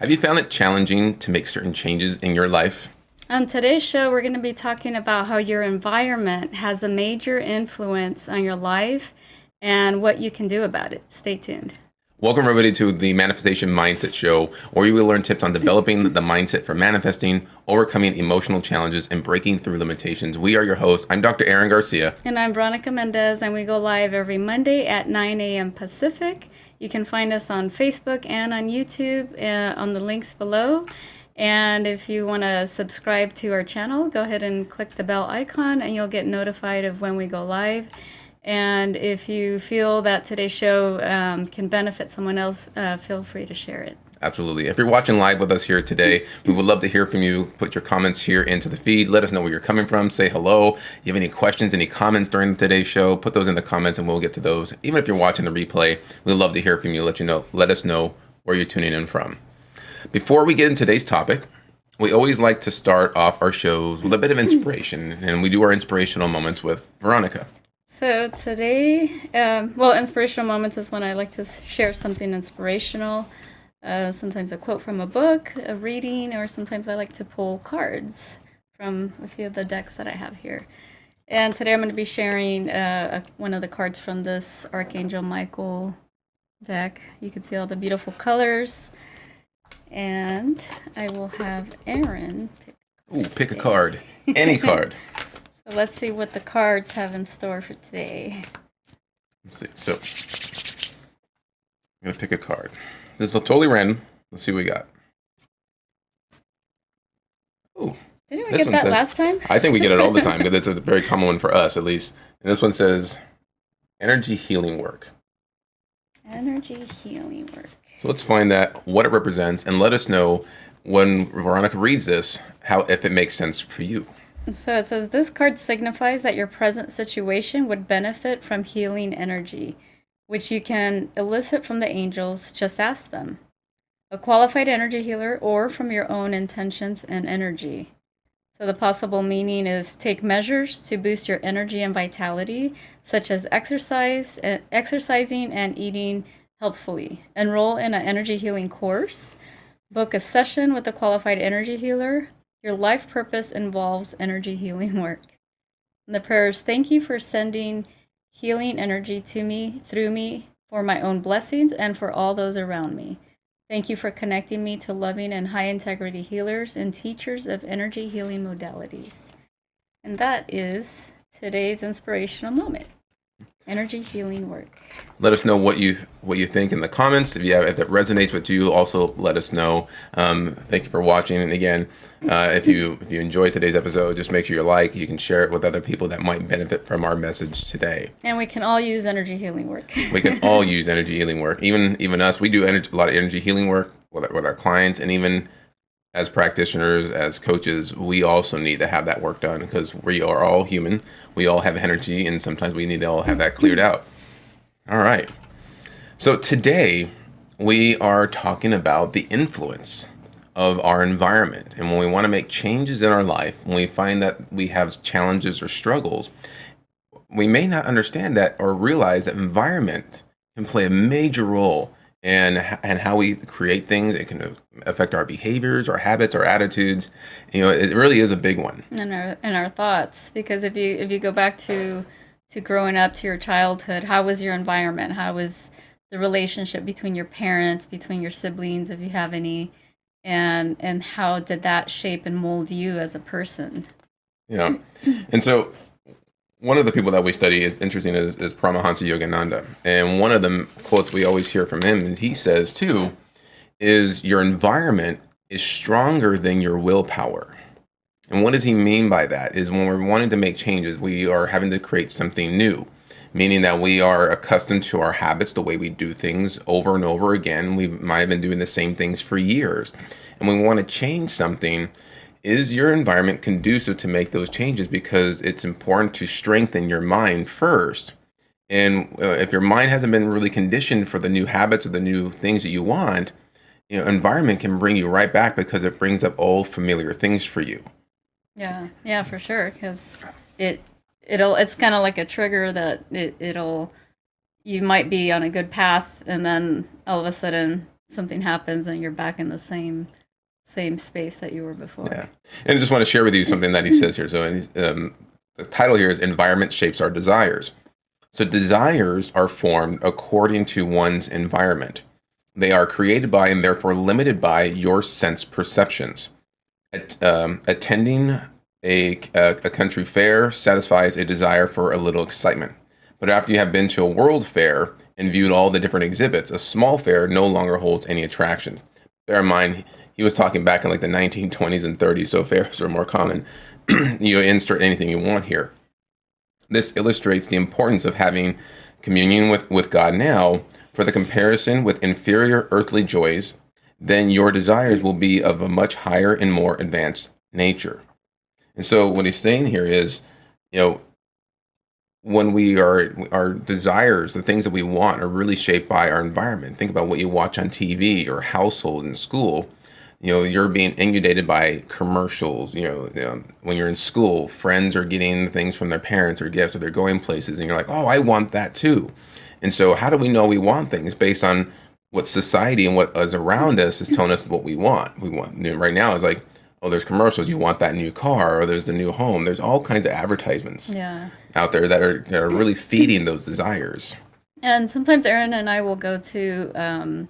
Have you found it challenging to make certain changes in your life? On today's show, we're going to be talking about how your environment has a major influence on your life and what you can do about it. Stay tuned. Welcome, everybody, to the Manifestation Mindset Show, where you will learn tips on developing the mindset for manifesting, overcoming emotional challenges, and breaking through limitations. We are your hosts. I'm Dr. Aaron Garcia. And I'm Veronica Mendez, and we go live every Monday at 9 a.m. Pacific. You can find us on Facebook and on YouTube on the links below. And if you want to subscribe to our channel, go ahead and click the bell icon, and you'll get notified of when we go live. And if you feel that today's show can benefit someone else, feel free to share it. Absolutely. If you're watching live with us here today, we would love to hear from you. Put your comments here into the feed. Let us know where you're coming from. Say hello. If you have any questions, any comments during today's show, put those in the comments and we'll get to those. Even if you're watching the replay, we'd love to hear from you. Let us know where you're tuning in from. Before we get into today's topic, we always like to start off our shows with a bit of inspiration, and we do our inspirational moments with Veronica. So today, inspirational moments is when I like to share something inspirational. Sometimes a quote from a book, a reading, or sometimes I like to pull cards from a few of the decks that I have here. And today I'm going to be sharing one of the cards from this Archangel Michael deck. You can see all the beautiful colors. And I will have Aaron pick a card. Any card. So let's see what the cards have in store for today. Let's see. So I'm going to pick a card. This is totally random. Let's see what we got. Oh, didn't we get that last time? I think we get it all the time, because it's a very common one for us, at least. And this one says, energy healing work. Energy healing work. So let's find that, what it represents, and let us know when Veronica reads this, if it makes sense for you. So it says, this card signifies that your present situation would benefit from healing energy, which you can elicit from the angels. Just ask them. A qualified energy healer, or from your own intentions and energy. So the possible meaning is take measures to boost your energy and vitality, such as exercising and eating helpfully. Enroll in an energy healing course. Book a session with a qualified energy healer. Your life purpose involves energy healing work. And the prayers, thank you for sending healing energy to me, through me, for my own blessings and for all those around me. Thank you for connecting me to loving and high integrity healers and teachers of energy healing modalities. And that is today's inspirational moment. Energy healing work. Let us know what you think in the comments. If it resonates with you, also let us know. Thank you for watching. And again, if you enjoyed today's episode, just make sure you can share it with other people that might benefit from our message today. And we can all use energy healing work. We can all use energy healing work. Even us, we do a lot of energy healing work with our clients, and even as practitioners, as coaches, we also need to have that work done, because we are all human. We all have energy, and sometimes we need to all have that cleared out. All right. So today we are talking about the influence of our environment. And when we want to make changes in our life, when we find that we have challenges or struggles, we may not understand that or realize that environment can play a major role and how we create things. It can affect our behaviors, our habits, our attitudes. It really is a big one. And our thoughts, because if you go back to growing up, to your childhood, how was your environment? How was the relationship between your parents, between your siblings, if you have any, and how did that shape and mold you as a person? Yeah, and so one of the people that we study is Paramahansa Yogananda. And one of the quotes we always hear from him, and he says too, is your environment is stronger than your willpower. And what does he mean by that? Is when we're wanting to make changes, we are having to create something new, meaning that we are accustomed to our habits, the way we do things over and over again. We might have been doing the same things for years, and we want to change something. Is your environment conducive to make those changes? Because it's important to strengthen your mind first. And if your mind hasn't been really conditioned for the new habits or the new things that you want, environment can bring you right back, because it brings up old familiar things for you. Yeah, for sure. Because it's kind of like a trigger that you might be on a good path, and then all of a sudden something happens and you're back in the same space that you were before. Yeah. And I just want to share with you something that he says here. So the title here is Environment Shapes Our Desires. So desires are formed according to one's environment. They are created by and therefore limited by your sense perceptions. Attending a country fair satisfies a desire for a little excitement. But after you have been to a world fair and viewed all the different exhibits, a small fair no longer holds any attraction. Bear in mind, he was talking back in like the 1920s and 30s, so fairs are more common. You insert anything you want here. This illustrates the importance of having communion with God now, for the comparison with inferior earthly joys, then your desires will be of a much higher and more advanced nature. And so what he's saying here is, you know, when our desires, the things that we want, are really shaped by our environment. Think about what you watch on TV or household and school. You know, you're being inundated by commercials. When you're in school, friends are getting things from their parents or gifts, or they're going places, and you're like, oh, I want that too. And so how do we know we want things? Based on what society and what is around us is telling us what we want. Right now it's like, oh, there's commercials. You want that new car, or there's the new home. There's all kinds of advertisements out there that are really feeding those desires. And sometimes Aaron and I will go to,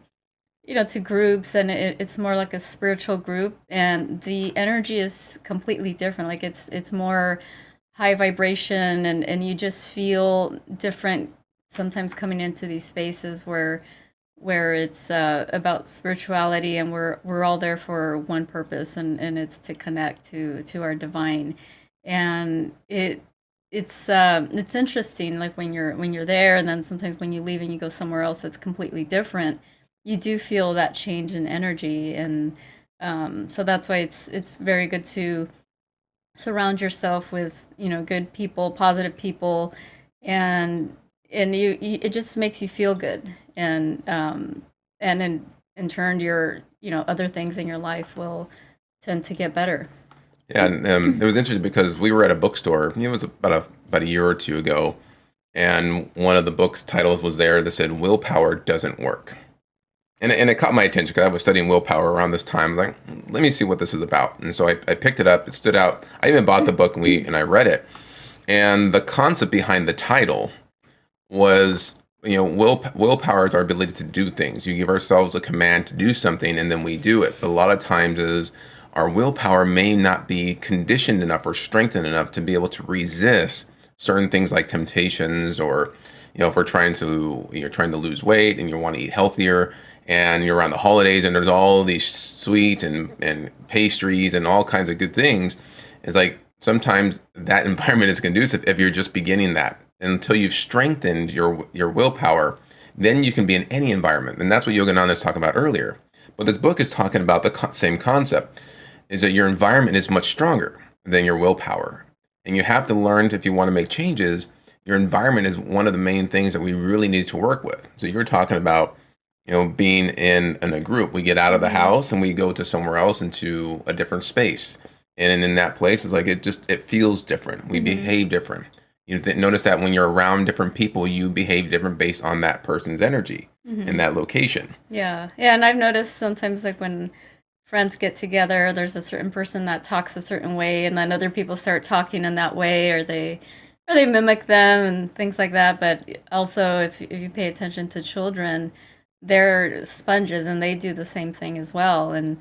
to groups, and it's more like a spiritual group, and the energy is completely different. Like it's more high vibration, and you just feel different sometimes coming into these spaces where it's about spirituality, and we're all there for one purpose, and it's to connect to our divine. And it's interesting, like when you're there, and then sometimes when you leave and you go somewhere else that's completely different, you do feel that change in energy. And so that's why it's very good to surround yourself with good people, positive people, and you it just makes you feel good. And in turn, your other things in your life will tend to get better. Yeah, and it was interesting because we were at a bookstore. It was about a year or two ago, and one of the book's titles was there that said "Willpower Doesn't Work," and it caught my attention because I was studying willpower around this time. I was like, let me see what this is about, and so I picked it up. It stood out. I even bought the book and I read it, and the concept behind the title was, willpower is our ability to do things. You give ourselves a command to do something, and then we do it. But a lot of times is our willpower may not be conditioned enough or strengthened enough to be able to resist certain things like temptations, or if you're trying to lose weight and you want to eat healthier, and you're around the holidays and there's all these sweets and pastries and all kinds of good things. It's like sometimes that environment is conducive if you're just beginning that. Until you've strengthened your willpower, then you can be in any environment. And that's what Yogananda is talking about earlier. But this book is talking about the same concept, is that your environment is much stronger than your willpower. And you have to learn, if you want to make changes, your environment is one of the main things that we really need to work with. So you're talking about, being in a group. We get out of the house and we go to somewhere else, into a different space. And in that place, it's like it feels different. We behave different. You notice that when you're around different people, you behave different based on that person's energy in that location. Yeah. And I've noticed sometimes, like when friends get together, there's a certain person that talks a certain way, and then other people start talking in that way, or they mimic them and things like that. But also, if you pay attention to children, they're sponges, and they do the same thing as well. And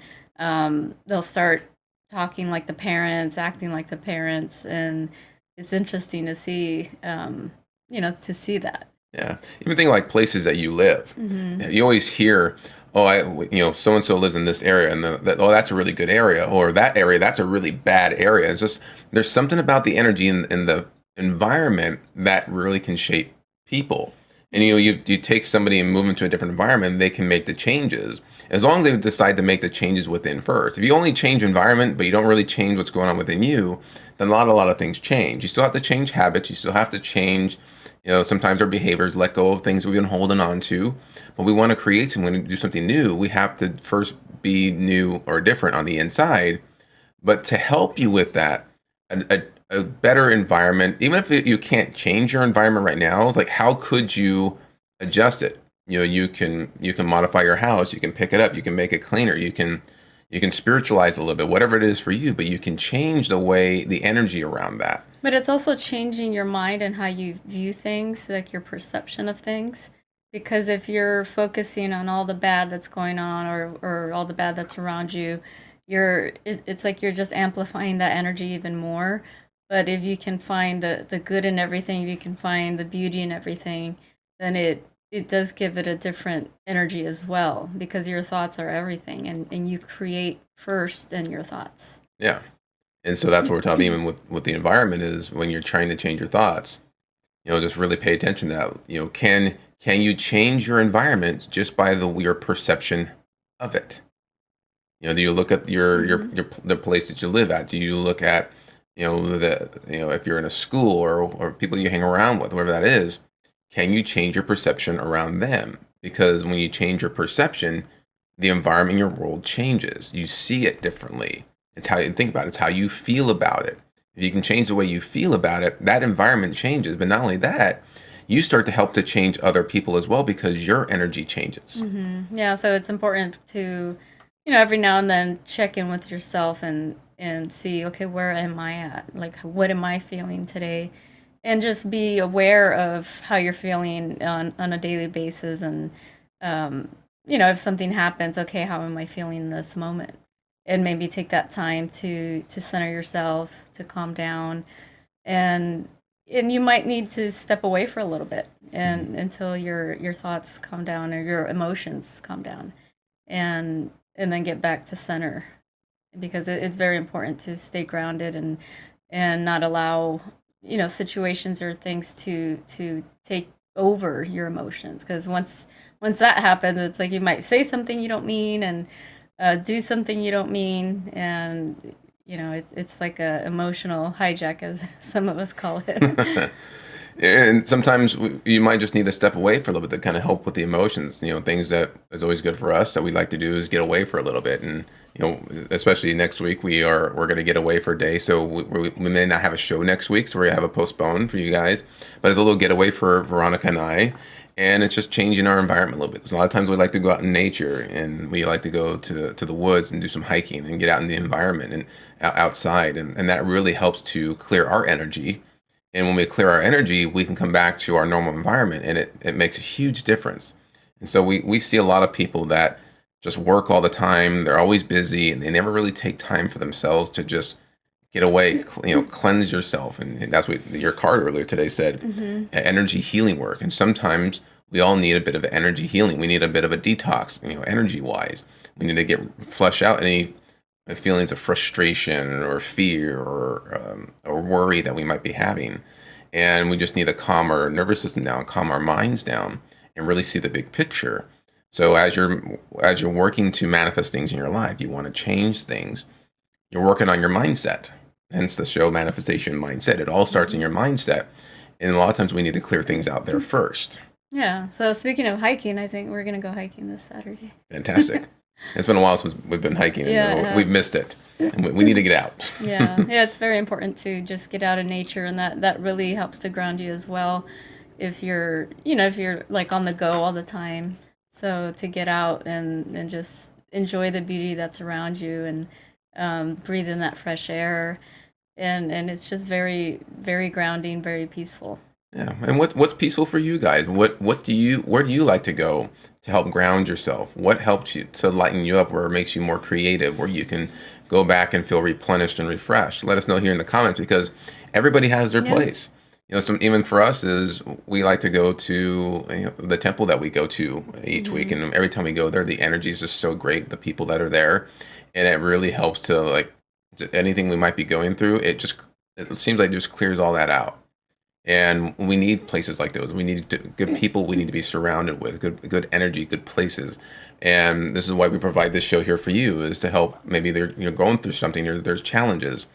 they'll start talking like the parents, acting like the parents, and it's interesting to see, to see that. Yeah. Even think like places that you live. You always hear, oh, so-and-so lives in this area, and that's a really good area, or that area, that's a really bad area. It's just, there's something about the energy in the environment that really can shape people. And, you take somebody and move them to a different environment, they can make the changes, as long as they decide to make the changes within first. If you only change environment, but you don't really change what's going on within you, then a lot of things change. You still have to change habits. You still have to change, sometimes our behaviors, let go of things we've been holding on to. But we want to create something, we want to do something new. We have to first be new or different on the inside. But to help you with that, a better environment, even if you can't change your environment right now, it's like, how could you adjust it? you can modify your house, you can pick it up, you can make it cleaner, you can spiritualize a little bit, whatever it is for you, but you can change the energy around that. But it's also changing your mind and how you view things, like your perception of things. Because if you're focusing on all the bad that's going on, or all the bad that's around you, it's like you're just amplifying that energy even more. But if you can find the good in everything, if you can find the beauty in everything, then it does give it a different energy as well, because your thoughts are everything, and you create first in your thoughts. Yeah. And so that's what we're talking even with the environment is when you're trying to change your thoughts, just really pay attention to that. Can you change your environment just by your perception of it? Do you look at Mhm. the place that you live at? Do you look at, if you're in a school or people you hang around with, whatever that is, can you change your perception around them? Because when you change your perception, the environment in your world changes. You see it differently. It's how you think about it. It's how you feel about it. If you can change the way you feel about it, that environment changes. But not only that, you start to help to change other people as well because your energy changes. Yeah, so it's important to, every now and then check in with yourself and see, okay, where am I at? Like, what am I feeling today? And just be aware of how you're feeling on a daily basis. And, if something happens, okay, how am I feeling in this moment? And maybe take that time to center yourself, to calm down, and you might need to step away for a little bit, Mhm. and until your thoughts calm down or your emotions calm down, and then get back to center, because it's very important to stay grounded, and not allow situations or things to take over your emotions, because once that happens, it's like you might say something you don't mean, and do something you don't mean, and it's like a emotional hijack, as some of us call it. And sometimes you might just need to step away for a little bit to kind of help with the emotions. Things that is always good for us that we like to do is get away for a little bit. And especially next week, we're going to get away for a day. So we may not have a show next week, so we have a postpone for you guys. But it's a little getaway for Veronica and I. And it's just changing our environment a little bit. So a lot of times we like to go out in nature, and we like to go to the woods and do some hiking and get out in the environment and outside. And that really helps to clear our energy, and when we clear our energy, we can come back to our normal environment, and it makes a huge difference. And so we see a lot of people that just work all the time. They're always busy, and they never really take time for themselves to just get away, cleanse yourself. And that's what your card earlier today said, Hmm. energy healing work. And sometimes we all need a bit of energy healing. We need a bit of a detox, energy wise. We need to flush out any feelings of frustration or fear or worry that we might be having. And we just need to calm our nervous system down, calm our minds down, and really see the big picture. So as you're working to manifest things in your life, you want to change things. You're working on your mindset. Hence the show Manifestation Mindset. It all starts in Hmm. your mindset. And a lot of times we need to clear things out there first. Yeah, so speaking of hiking, I think we're gonna go hiking this Saturday. Fantastic. It's been a while since we've been hiking, and Yeah, it we've has. missed it. And we need to get out. Yeah, yeah, it's very important to just get out in nature, and that really helps to ground you as well. If you're like on the go all the time, so to get out and just enjoy the beauty that's around you, and breathe in that fresh air, and it's just very, very grounding, very peaceful. Yeah. And what's peaceful for you guys? Where do you like to go to help ground yourself? What helps you to lighten you up, where it makes you more creative, where you can go back and feel replenished and refreshed? Let us know here in the comments, because everybody has their Yeah. place. Some even for us is we like to go to the temple that we go to each week, Hmm. and every time we go there, the energy is just so great. The people that are there, and it really helps to like anything we might be going through. It seems like it just clears all that out. And we need places like those. We need good people. We need to be surrounded with good energy, good places. And this is why we provide this show here for you, is to help. Maybe they're going through something. There's challenges.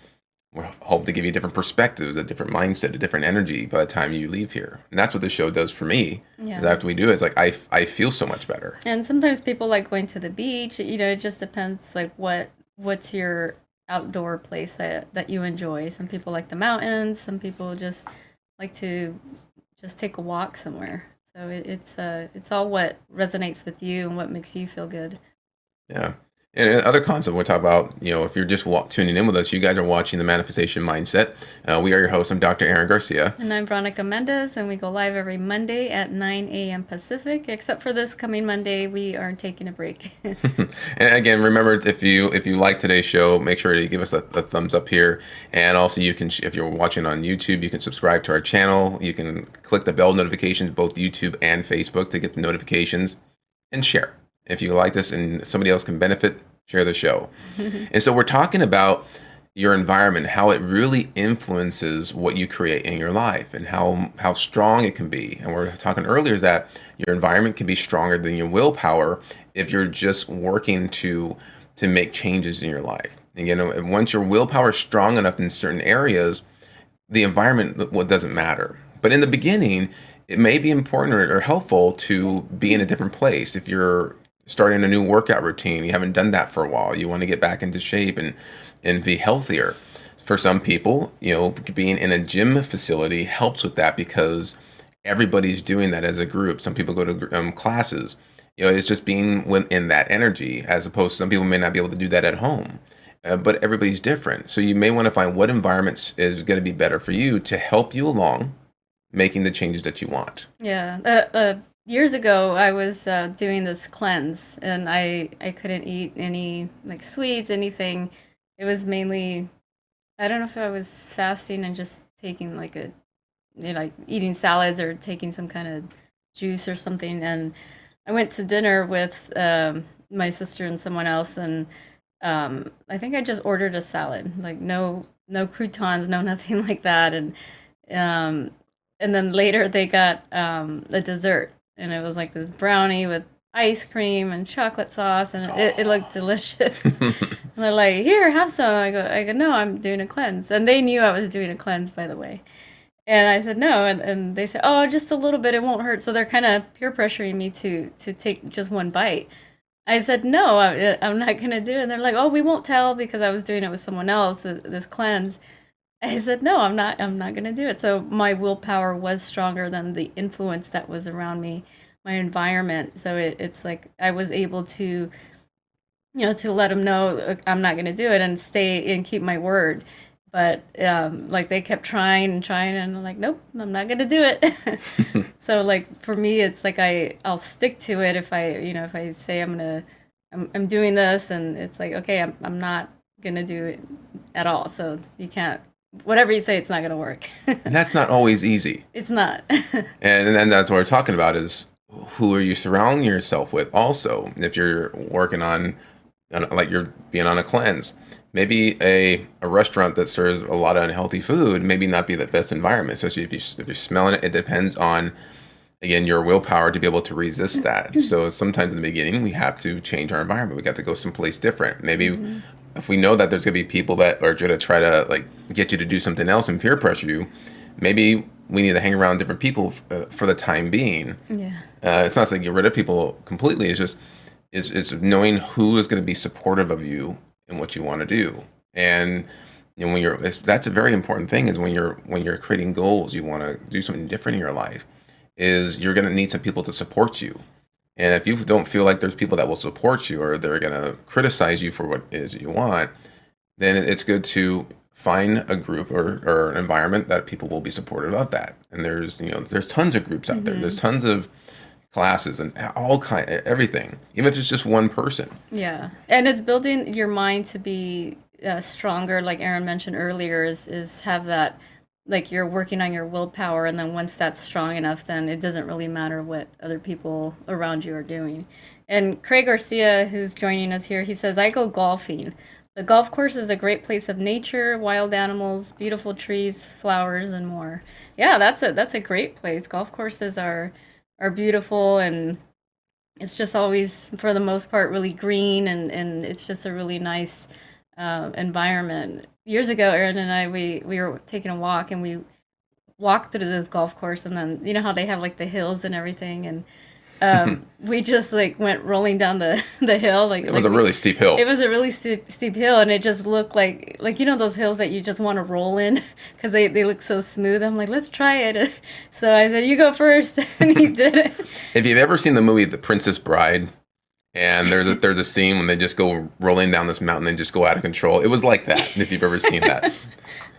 We hope to give you different perspectives, a different mindset, a different energy by the time you leave here. And that's what this show does for me. Is Yeah. after we do it, it's like I feel so much better. And sometimes people like going to the beach. It just depends, like what's your outdoor place that you enjoy. Some people like the mountains. Some people just like to just take a walk somewhere. So it's all what resonates with you and what makes you feel good. Yeah. And other concept we talk about, if you're just tuning in with us, you guys are watching the Manifestation Mindset. We are your hosts. I'm Dr. Aaron Garcia. And I'm Veronica Mendez, and we go live every Monday at 9 a.m. Pacific. Except for this coming Monday, we are taking a break. And again, remember, if you like today's show, make sure to give us a thumbs up here. And also, you can, if you're watching on YouTube, you can subscribe to our channel. You can click the bell notifications, both YouTube and Facebook, to get the notifications, and share. If you like this and somebody else can benefit, share the show. And so we're talking about your environment, how it really influences what you create in your life, and how strong it can be. And we're talking earlier that your environment can be stronger than your willpower if you're just working to make changes in your life. And once your willpower is strong enough in certain areas, the environment doesn't matter. But in the beginning, it may be important or helpful to be in a different place. If you're starting a new workout routine, you haven't done that for a while, you want to get back into shape and be healthier. For some people, being in a gym facility helps with that because everybody's doing that as a group. Some people go to classes. It's just being in that energy, as opposed to some people may not be able to do that at home. But everybody's different. So you may want to find what environment is going to be better for you to help you along making the changes that you want. Yeah. Years ago, I was doing this cleanse, and I couldn't eat any like sweets, anything. It was mainly, I don't know if I was fasting and just taking like like eating salads or taking some kind of juice or something. And I went to dinner with my sister and someone else, and I think I just ordered a salad, like no croutons, no nothing like that. And then later they got a dessert, and it was like this brownie with ice cream and chocolate sauce, and it looked delicious. And they're like, "Here, have some." I go, "No, I'm doing a cleanse." And they knew I was doing a cleanse, by the way. And I said, "No," and they said, "Oh, just a little bit, it won't hurt." So they're kind of peer pressuring me to take just one bite. I said, "No, I'm not gonna do it." And they're like, "Oh, we won't tell," because I was doing it with someone else, this cleanse. I said, "No, I'm not gonna do it." So my willpower was stronger than the influence that was around me, my environment. So it's like I was able to, to let them know, I'm not gonna do it, and stay and keep my word. But like they kept trying and trying, and I'm like, "Nope, I'm not gonna do it." So like for me, it's like I'll stick to it if I say I'm doing this, and it's like, okay, I'm not gonna do it at all. So you can't, whatever you say, it's not going to work. And that's not always easy. It's not. And then that's what we're talking about, is who are you surrounding yourself with also. If you're working on like you're being on a cleanse, maybe a restaurant that serves a lot of unhealthy food maybe not be the best environment, especially if you're smelling it. It depends on, again, your willpower to be able to resist that. So sometimes in the beginning, we have to change our environment. We got to go someplace different. Maybe if we know that there's going to be people that are going to try to like get you to do something else and peer pressure you, maybe we need to hang around different people for the time being. Yeah. It's not to get rid of people completely. It's just it's knowing who is going to be supportive of you and what you want to do. And when that's a very important thing, is when you're creating goals, you want to do something different in your life, is you're going to need some people to support you. And if you don't feel like there's people that will support you, or they're going to criticize you for what it is you want, then it's good to find a group or an environment that people will be supportive of that. And there's tons of groups out there. There's tons of classes and everything, even if it's just one person. Yeah. And it's building your mind to be stronger, like Aaron mentioned earlier, is have that, like you're working on your willpower, and then once that's strong enough, then it doesn't really matter what other people around you are doing. And Craig Garcia, who's joining us here, he says, "I go golfing. The golf course is a great place of nature, wild animals, beautiful trees, flowers, and more." Yeah, that's a great place. Golf courses are beautiful, and it's just always, for the most part, really green, and it's just a really nice environment. Years ago, Aaron and I, we were taking a walk, and we walked through this golf course, and then you know how they have like the hills and everything, and we just like went rolling down the hill. Like It was a really steep hill. it was a really steep hill, and it just looked like those hills that you just want to roll in because they look so smooth. I'm like, let's try it. So I said, you go first, and he did it. If you've ever seen the movie The Princess Bride, and there's a scene when they just go rolling down this mountain and just go out of control, it was like that. If you've ever seen that.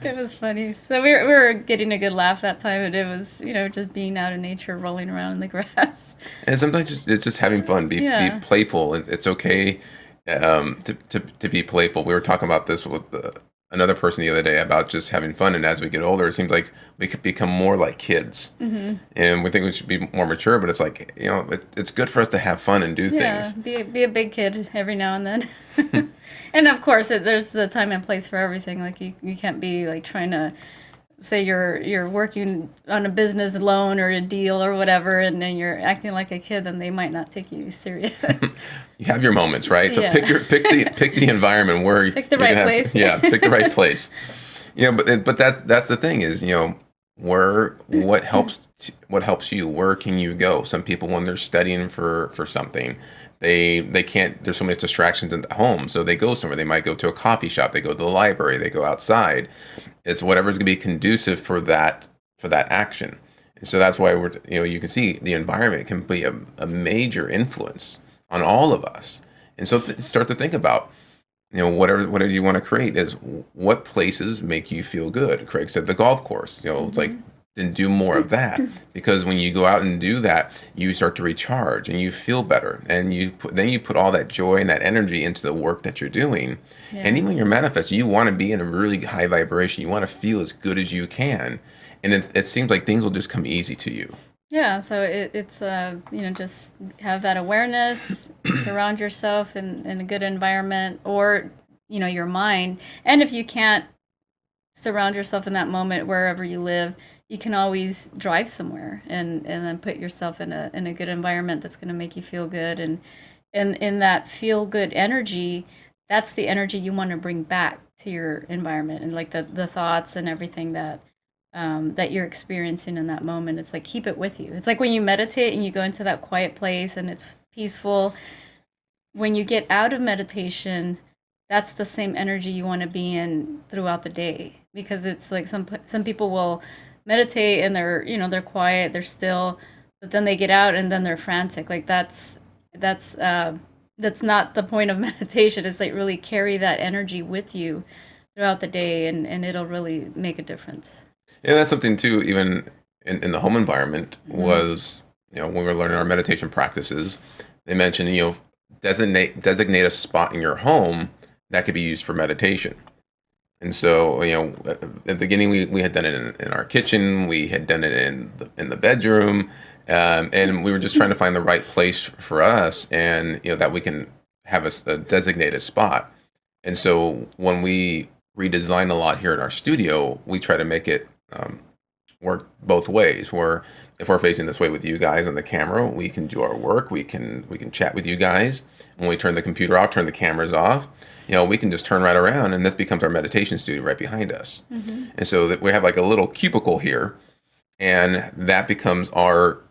It was funny. So we were getting a good laugh that time, and it was, just being out in nature, rolling around in the grass. And sometimes it's just having fun. Be playful. It's okay to be playful. We were talking about this with another person the other day about just having fun. And as we get older, it seems like we could become more like kids. Mm-hmm. And we think we should be more mature. But it's like, it's good for us to have fun and do things. Be a big kid every now and then. And of course, there's the time and place for everything. Like you can't be like trying to say you're working on a business loan or a deal or whatever, and then you're acting like a kid, then they might not take you serious. You have your moments, right? So pick the environment where pick the right place. Pick the right place. But that's the thing is, what helps you? Where can you go? Some people, when they're studying for something, they can't, there's so many distractions at home, so they go somewhere. They might go to a coffee shop, they go to the library, they go outside. It's whatever's going to be conducive for that action. And so that's why you can see the environment can be a major influence on all of us. And so start to think about, whatever you want to create is what places make you feel good. Craig said the golf course, it's like, then do more of that, because when you go out and do that, you start to recharge and you feel better, and you put all that joy and that energy into the work that you're doing. Yeah. And even when you're manifesting, you want to be in a really high vibration. You want to feel as good as you can, and it seems like things will just come easy to you. Yeah, so it's just have that awareness, surround yourself in a good environment, or your mind. And if you can't surround yourself in that moment wherever you live, you can always drive somewhere and then put yourself in a good environment that's going to make you feel good, and in that feel good energy, that's the energy you want to bring back to your environment, and like the thoughts and everything that you're experiencing in that moment. It's like, keep it with you. It's like when you meditate and you go into that quiet place and it's peaceful. When you get out of meditation, that's the same energy you want to be in throughout the day, because it's like some people will meditate and they're quiet, they're still, but then they get out and then they're frantic. Like that's not the point of meditation. It's like really carry that energy with you throughout the day, and it'll really make a difference. Yeah, that's something too, even in the home environment, was, when we were learning our meditation practices, they mentioned, designate a spot in your home that could be used for meditation. And so, at the beginning, we had done it in our kitchen, we had done it in the bedroom, and we were just trying to find the right place for us, and that we can have a designated spot. And so when we redesign a lot here in our studio, we try to make it work both ways. Where if we're facing this way with you guys on the camera, we can do our work, we can chat with you guys. When we turn the computer off, turn the cameras off, we can just turn right around, and this becomes our meditation studio right behind us. Mm-hmm. And so that we have like a little cubicle here, and that becomes our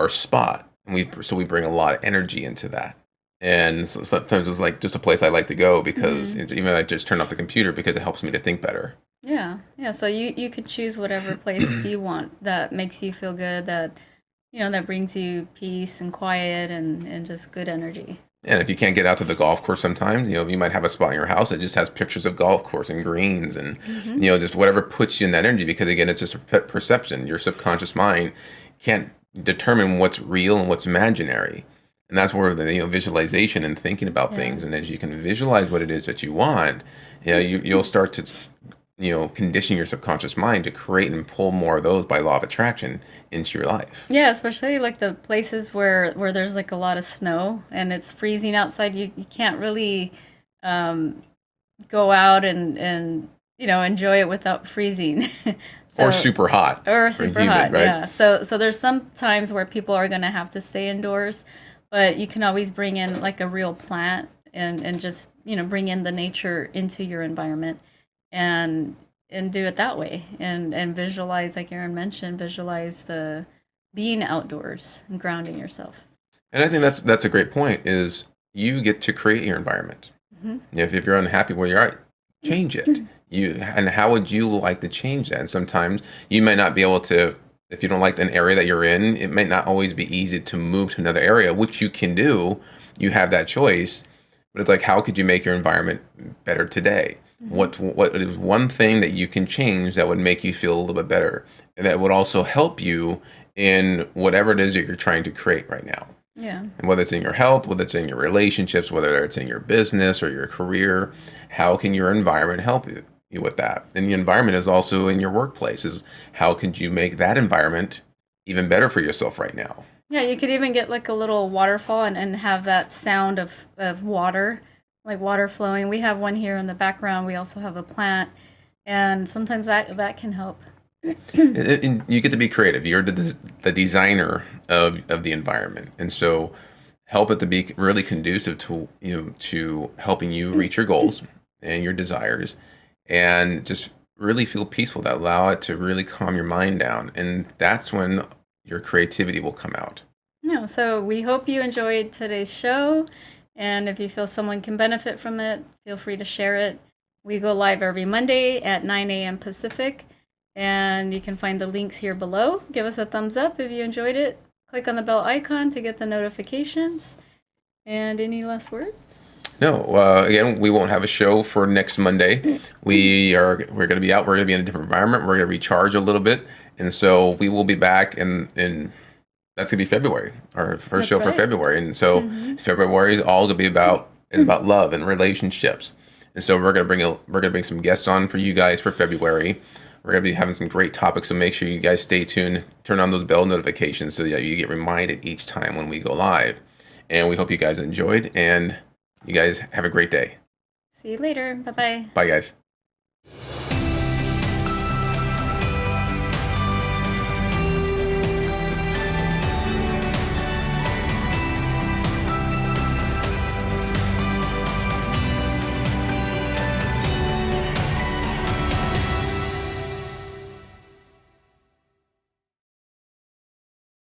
spot. And we bring a lot of energy into that. And so sometimes it's like just a place I like to go, because even I just turn off the computer, because it helps me to think better. Yeah. So you could choose whatever place you want that makes you feel good, that that brings you peace and quiet and just good energy. And if you can't get out to the golf course sometimes, you might have a spot in your house that just has pictures of golf course and greens and, just whatever puts you in that energy. Because again, it's just a perception. Your subconscious mind can't determine what's real and what's imaginary. And that's where the visualization and thinking about things. And as you can visualize what it is that you want, you'll start to condition your subconscious mind to create and pull more of those by law of attraction into your life. Yeah, especially like the places where there's like a lot of snow and it's freezing outside. You can't really go out and enjoy it without freezing. Or super hot. Or super humid, hot, right? Yeah. So there's some times where people are going to have to stay indoors, but you can always bring in like a real plant and just, bring in the nature into your environment and do it that way and visualize, like Aaron mentioned, visualize the being outdoors and grounding yourself. And I think that's a great point. Is you get to create your environment. Hmm. If you're unhappy where you're at, change it. And how would you like to change that? And sometimes you might not be able to. If you don't like an area that you're in, it might not always be easy to move to another area, which you can do. You have that choice. But it's like, how could you make your environment better today? What is one thing that you can change that would make you feel a little bit better, and that would also help you in whatever it is that you're trying to create right now? Yeah. And whether it's in your health, whether it's in your relationships, whether it's in your business or your career, how can your environment help you with that? And the environment is also in your workplace. Is how could you make that environment even better for yourself right now? Yeah, you could even get like a little waterfall and have that sound of water, like water flowing. We have one here in the background. We also have a plant, and sometimes that can help. And you get to be creative. You're the designer of the environment, and so help it to be really conducive to to helping you reach your goals and your desires, and just really feel peaceful. That allow it to really calm your mind down, and that's when your creativity will come out. Yeah, so we hope you enjoyed today's show, and if you feel someone can benefit from it, feel free to share it. We go live every Monday at 9 a.m. Pacific, and you can find the links here below. Give us a thumbs up if you enjoyed it. Click on the bell icon to get the notifications. And any last words? No, again, we won't have a show for next Monday. We're going to be out. We're going to be in a different environment. We're going to recharge a little bit, and so we will be back in that's going to be February, our first That's show for right. February. And so February is all going to be about love and relationships. And so we're going to bring some guests on for you guys for February. We're going to be having some great topics, so make sure you guys stay tuned. Turn on those bell notifications so that you get reminded each time when we go live. And we hope you guys enjoyed, and you guys have a great day. See you later. Bye-bye. Bye, guys.